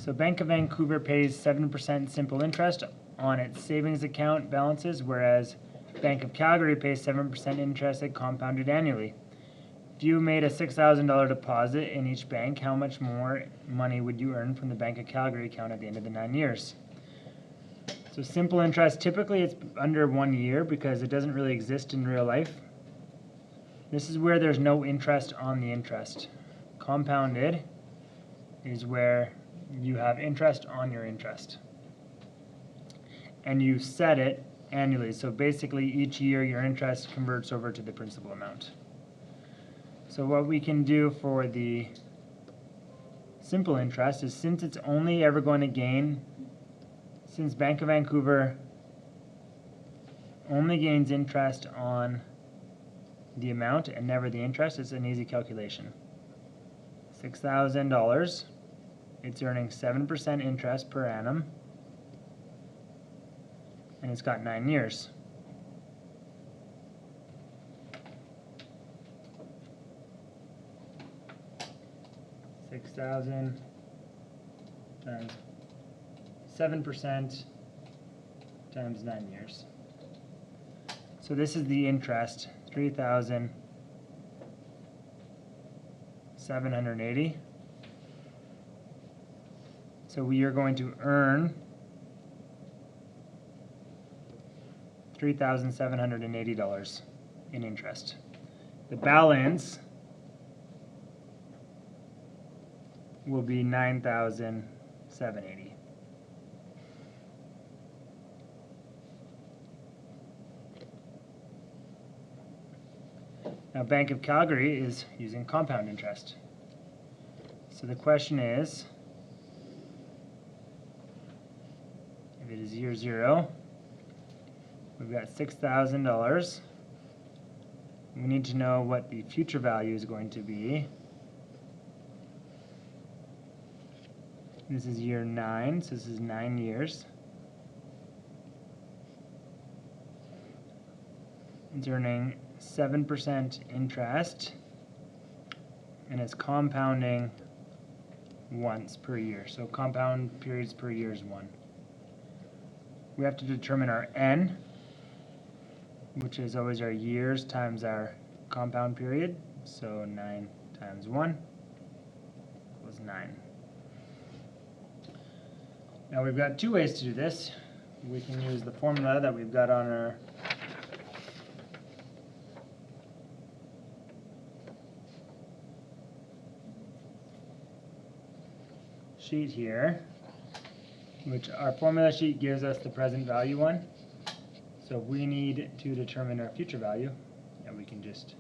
So Bank of Vancouver pays 7% simple interest on its savings account balances, whereas Bank of Calgary pays 7% interest compounded annually. If you made a $6,000 deposit in each bank, how much more money would you earn from the Bank of Calgary account at the end of the 9 years? So simple interest, typically it's under 1 year because it doesn't really exist in real life. This is where there's no interest on the interest. Compounded is where you have interest on your interest. And you set it annually. So basically each year your interest converts over to the principal amount. So what we can do for the simple interest is, since it's only ever going to gain, since Bank of Vancouver only gains interest on the amount and never the interest, it's an easy calculation. $6,000, it's earning 7% interest per annum, and it's got 9 years. $6,000 times 7% times 9 years. So this is the interest, $3,780. So we are going to earn $3,780 in interest. The balance will be $9,780. Now Bank of Calgary is using compound interest. So the question is, if it is year 0, we've got $6,000. We need to know what the future value is going to be. This is year 9, so this is 9 years. It's earning 7% interest, and it's compounding once per year. So compound periods per year is 1. We have to determine our n, which is always our years times our compound period. So 9 times 1 equals 9. Now we've got 2 ways to do this. We can use the formula that we've got on our sheet here, which our formula sheet gives us the present value one. So if we need to determine our future value, and we can just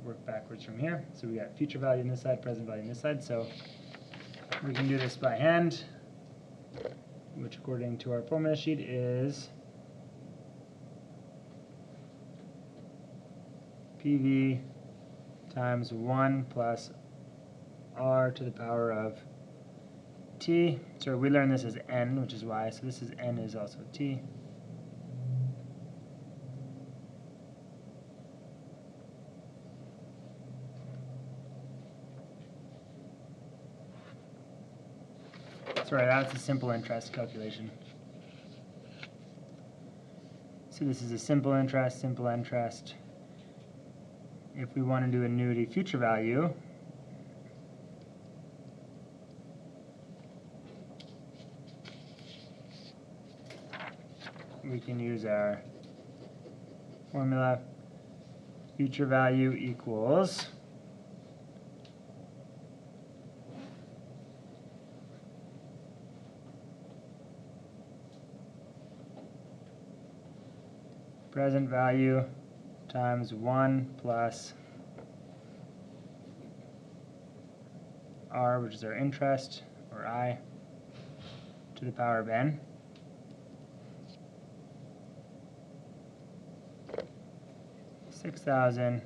work backwards from here. So we got future value on this side, present value on this side. So we can do this by hand, which according to our formula sheet is PV times 1 plus R to the power of T. So we learned this as N, which is Y, so this is N is also T. Sorry, that's a simple interest calculation. So this is a simple interest, simple interest. If we want to do annuity future value, we can use our formula. Future value equals present value times 1 plus R, which is our interest, or I, to the power of N. $6,000,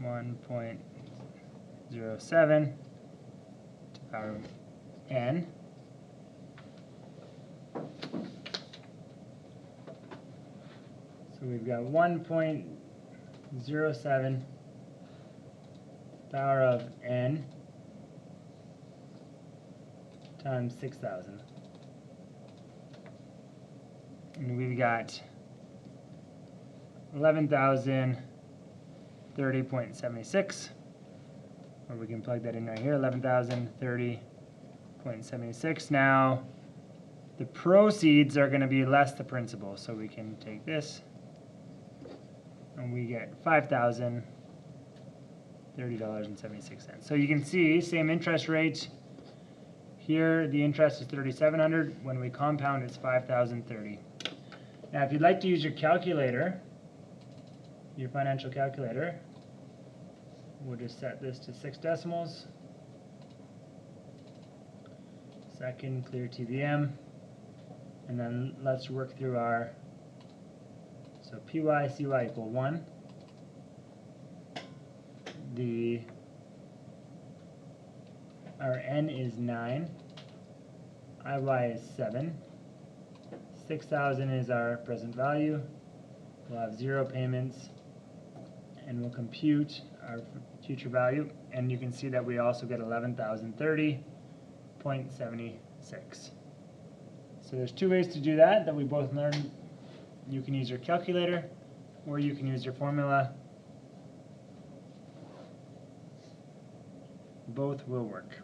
1.07 to the power of N. So we've got 1.07 power of N times 6,000. And we've got 11,030.76, or we can plug that in right here, 11,030.76. Now, the proceeds are going to be less the principal, so we can take this, and we get $5,030.76. So you can see, same interest rate. Here, the interest is $3,700. When we compound, it's $5,030. Now, if you'd like to use your calculator, your financial calculator, we'll just set this to 6 decimals. Second, clear TVM. And then let's work through our, so PY, CY equal 1. Our N is 9. IY is 7. 6,000 is our present value. We'll have 0 payments, and we'll compute our future value. And you can see that we also get 11,030.76. So there's 2 ways to do that we both learned. You can use your calculator, or you can use your formula. Both will work.